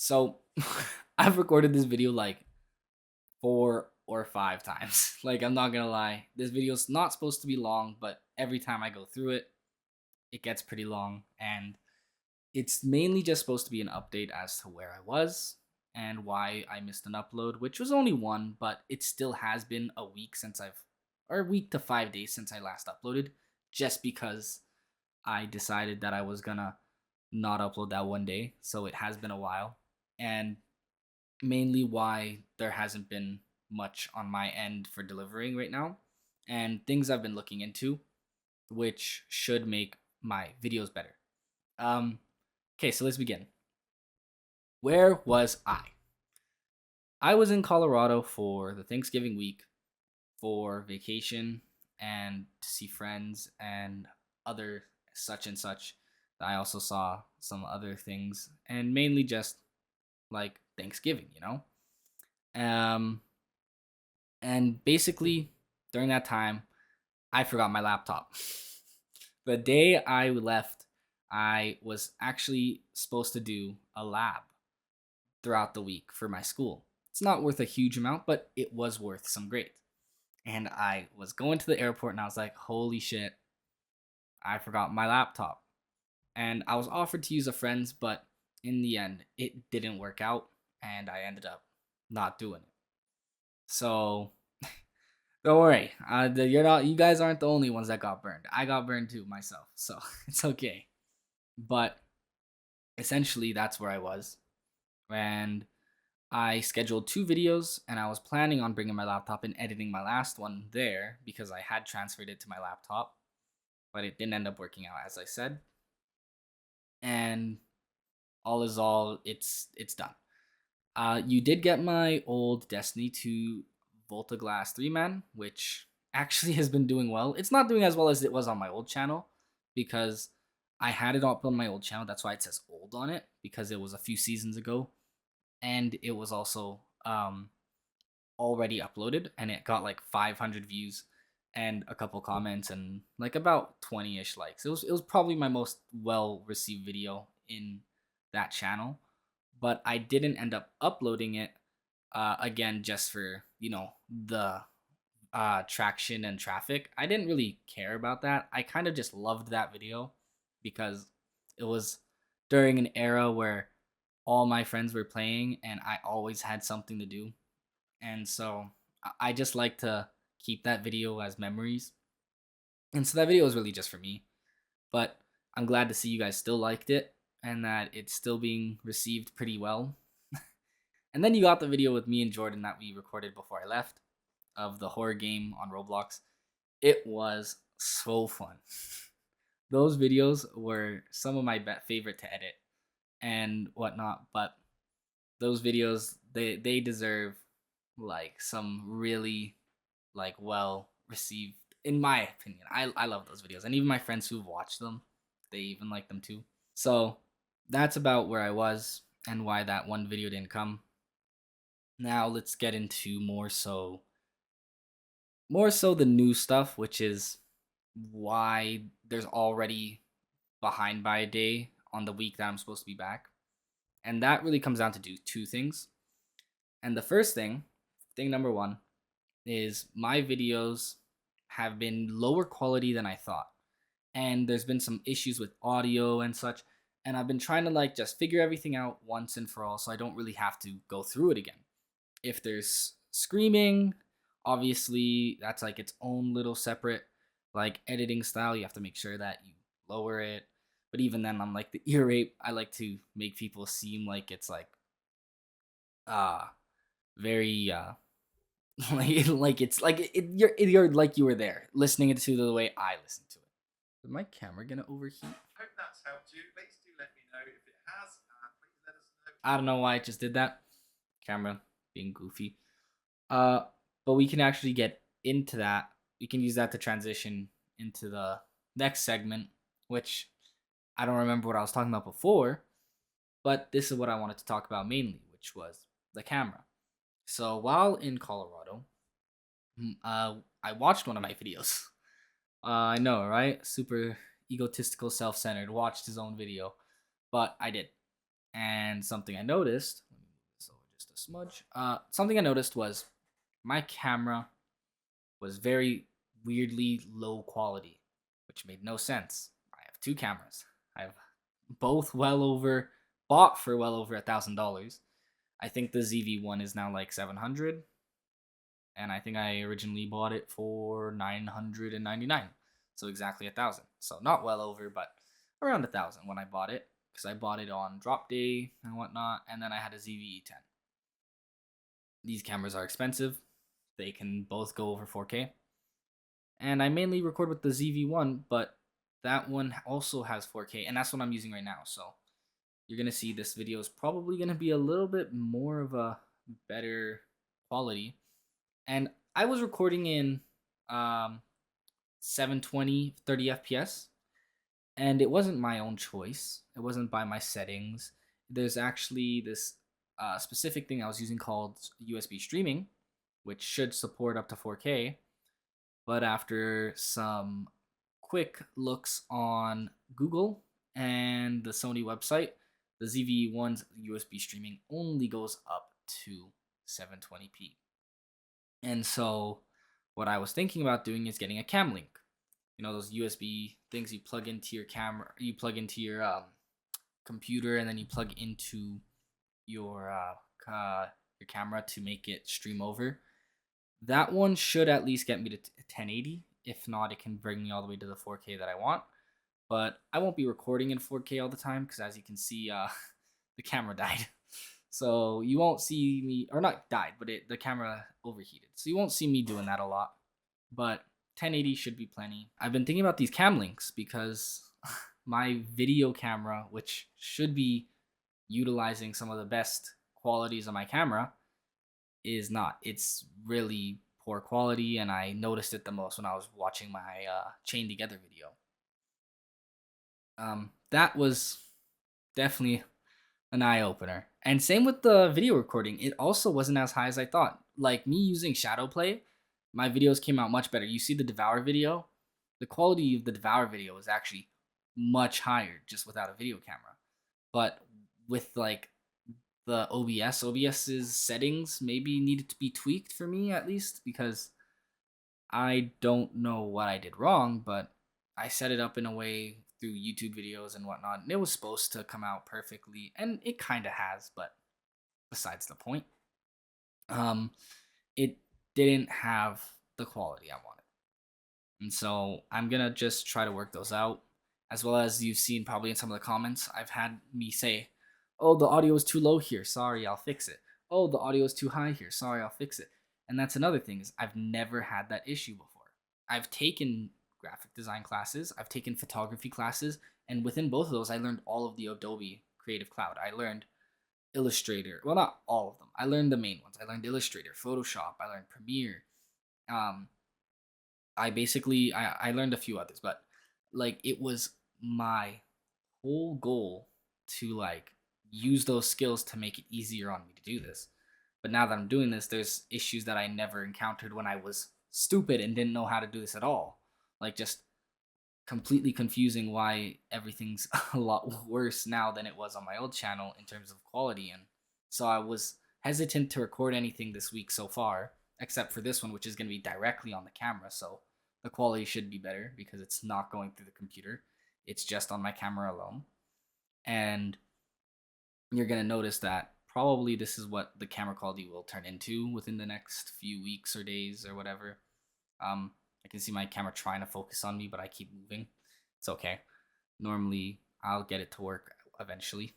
So I've recorded this video like 4 or 5 times. Like, I'm not gonna lie. This video's not supposed to be long, but every time I go through it, it gets pretty long. And it's mainly just supposed to be an update as to where I was and why I missed an upload, which was only one, but it still has been a week since or a week to 5 days since I last uploaded, just because I decided that I was gonna not upload that one day. So it has been a while. And mainly why there hasn't been much on my end for delivering right now, and things I've been looking into, which should make my videos better. Um, okay, so let's begin. Where was I? I was in Colorado for the Thanksgiving week for vacation and to see friends and other such and such. I also saw some other things and mainly just like Thanksgiving, you know? Um, and basically, during that time, I forgot my laptop. The day I left, I was actually supposed to do a lab throughout the week for my school. It's not worth a huge amount, but it was worth some grades. And I was going to the airport and I was like, holy shit, I forgot my laptop. And I was offered to use a friend's, but in the end, it didn't work out and I ended up not doing it. So don't worry. You're not. You guys aren't the only ones that got burned. I got burned too myself, so it's okay. But essentially, that's where I was, and I scheduled 2 videos, and I was planning on bringing my laptop and editing my last one there because I had transferred it to my laptop, but it didn't end up working out as I said. And all is all, it's done. You did get my old Destiny 2 Volta Glass 3 man, which actually has been doing well. It's not doing as well as it was on my old channel because I had it up on my old channel. That's why it says old on it, because it was a few seasons ago. And it was also already uploaded and it got like 500 views and a couple comments and like about 20-ish likes. It was probably my most well received video in that channel, but I didn't end up uploading it again just for, the traction and traffic. I didn't really care about that. I kind of just loved that video because it was during an era where all my friends were playing and I always had something to do. And so I just like to keep that video as memories. And so that video was really just for me. But I'm glad to see you guys still liked it and that it's still being received pretty well. And then you got the video with me and Jordan that we recorded before I left of the horror game on Roblox. It was so fun. Those videos were some of my favorite to edit and whatnot, but those videos they deserve like some really like well received, in my opinion. I love those videos, and even my friends who've watched them, they even like them too. So that's about where I was and why that one video didn't come. Now let's get into more so the new stuff, which is why there's already behind by a day on the week that I'm supposed to be back. And that really comes down to do two things. And the first thing number one, is my videos have been lower quality than I thought. And there's been some issues with audio and such. And I've been trying to like just figure everything out once and for all so I don't really have to go through it again. If there's screaming, obviously that's like its own little separate like editing style. You have to make sure that you lower it. But even then, I'm like the ear rape. I like to make people seem like it's like uh very like it's like you're like you were there listening to the way I listened to it. Is my camera gonna overheat? Hope that's helped you. Please do let me know if it has, and please let us know. I don't know why I just did that. Camera being goofy. Uh, but we can actually get into that. We can use that to transition into the next segment, which I don't remember what I was talking about before, but this is what I wanted to talk about mainly, which was the camera. So while in Colorado, I watched one of my videos. I know, right? Super egotistical, self-centered. Watched his own video, but I did, And something I noticed, let me move this over just a smudge. Something I noticed was my camera was very weirdly low quality, which made no sense. I have two cameras. I have both bought for well over $1,000. I think the ZV one is now like 700, and I think I originally bought it for 999, so exactly 1,000. So not well over, but around 1,000 when I bought it, because I bought it on drop day and whatnot, and then I had a ZV-E10. These cameras are expensive. They can both go over 4K, and I mainly record with the ZV-1, but that one also has 4K, and that's what I'm using right now. So you're gonna see this video is probably gonna be a little bit more of a better quality. And I was recording in um 720 30 FPS, and it wasn't my own choice. It wasn't by my settings. There's actually this specific thing I was using called USB streaming, which should support up to 4K. But after some quick looks on Google and the Sony website, the ZV-1's USB streaming only goes up to 720p. And so what I was thinking about doing is getting a cam link. You know, those USB things you plug into your camera, you plug into your computer, and then you plug into your your camera to make it stream over. That one should at least get me to 1080. If not, it can bring me all the way to the 4K that I want. But I won't be recording in 4K all the time because, as you can see, the camera died. So you won't see me, or not died, but the camera overheated. So you won't see me doing that a lot. But 1080 should be plenty. I've been thinking about these cam links because my video camera, which should be utilizing some of the best qualities of my camera, is not. It's really poor quality, and I noticed it the most when I was watching my chain together video. That was definitely an eye opener. And same with the video recording, it also wasn't as high as I thought. Like me using shadow play, my videos came out much better. You see the Devour video, the quality of the Devour video is actually much higher just without a video camera. But with like the OBS's settings maybe needed to be tweaked for me at least, because I don't know what I did wrong, but I set it up in a way through YouTube videos and whatnot, and it was supposed to come out perfectly, and it kind of has, but besides the point. Um, it didn't have the quality I wanted, and so I'm gonna just try to work those out. As well as you've seen probably in some of the comments, I've had me say, "Oh, the audio is too low here. Sorry, I'll fix it. Oh, the audio is too high here. Sorry, I'll fix it." And that's another thing, is I've never had that issue before. I've taken graphic design classes, I've taken photography classes, and within both of those, I learned all of the Adobe Creative Cloud. I learned Illustrator. Well, not all of them. I learned the main ones. I learned Illustrator, Photoshop. I learned Premiere. Um, I learned a few others, but like it was my whole goal to like use those skills to make it easier on me to do this. But now that I'm doing this, there's issues that I never encountered when I was stupid and didn't know how to do this at all. Like just completely confusing why everything's a lot worse now than it was on my old channel in terms of quality. And so I was hesitant to record anything this week so far, except for this one, which is going to be directly on the camera. So the quality should be better because it's not going through the computer, it's just on my camera alone. And you're going to notice that probably this is what the camera quality will turn into within the next few weeks or days or whatever. I can see my camera trying to focus on me, but I keep moving. It's okay. Normally, I'll get it to work eventually.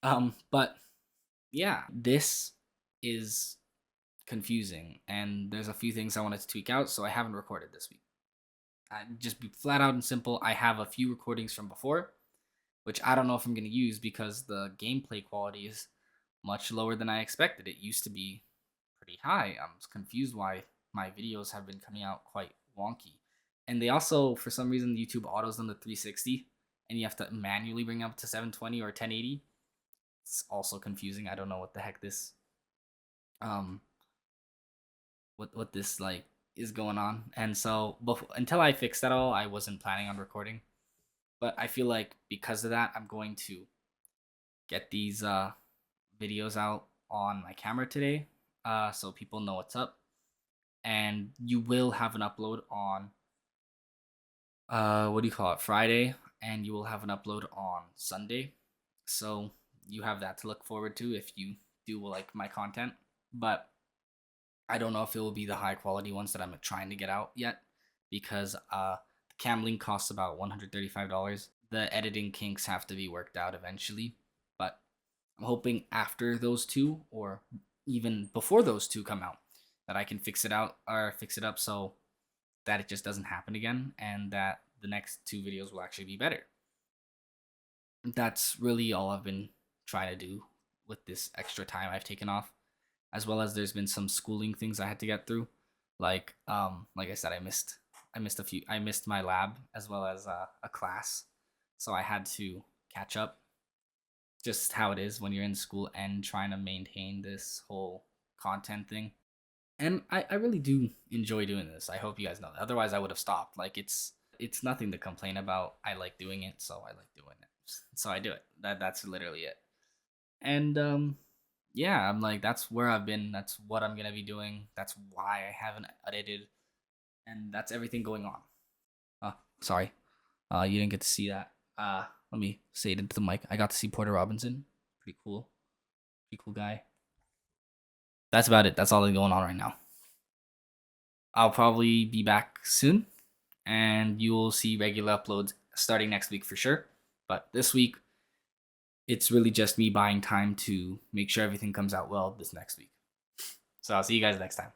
But yeah, this is confusing, and there's a few things I wanted to tweak out, so I haven't recorded this week. I just be flat out and simple. I have a few recordings from before, which I don't know if I'm going to use because the gameplay quality is much lower than I expected. It used to be pretty high. I'm confused why my videos have been coming out quite wonky. And they also, for some reason, YouTube autos them to 360, and you have to manually bring them up to 720 or 1080. It's also confusing. I don't know what the heck this what this like is going on. And so until I fix that all, I wasn't planning on recording. But I feel like because of that, I'm going to get these videos out on my camera today, so people know what's up. And you will have an upload on what do you call it, Friday, and you will have an upload on Sunday. So you have that to look forward to if you do like my content. But I don't know if it will be the high quality ones that I'm trying to get out yet, because the cam link costs about $135. The editing kinks have to be worked out eventually, but I'm hoping after those two, or even before those two come out, that I can fix it out or fix it up so that it just doesn't happen again, and that the next two videos will actually be better. That's really all I've been trying to do with this extra time I've taken off, as well as there's been some schooling things I had to get through. Like I said, I missed my lab as well as a class, so I had to catch up. Just how it is when you're in school and trying to maintain this whole content thing. And I really do enjoy doing this. I hope you guys know that. Otherwise, I would have stopped. Like it's nothing to complain about. I like doing it, so I like doing it. So I do it. That's literally it. And yeah, I'm like, that's where I've been. That's what I'm gonna be doing. That's why I haven't edited, and that's everything going on. Sorry, you didn't get to see that. Let me say it into the mic. I got to see Porter Robinson. Pretty cool guy. That's about it. That's all that's going on right now. I'll probably be back soon, and you will see regular uploads starting next week for sure. But this week, it's really just me buying time to make sure everything comes out well this next week. So I'll see you guys next time.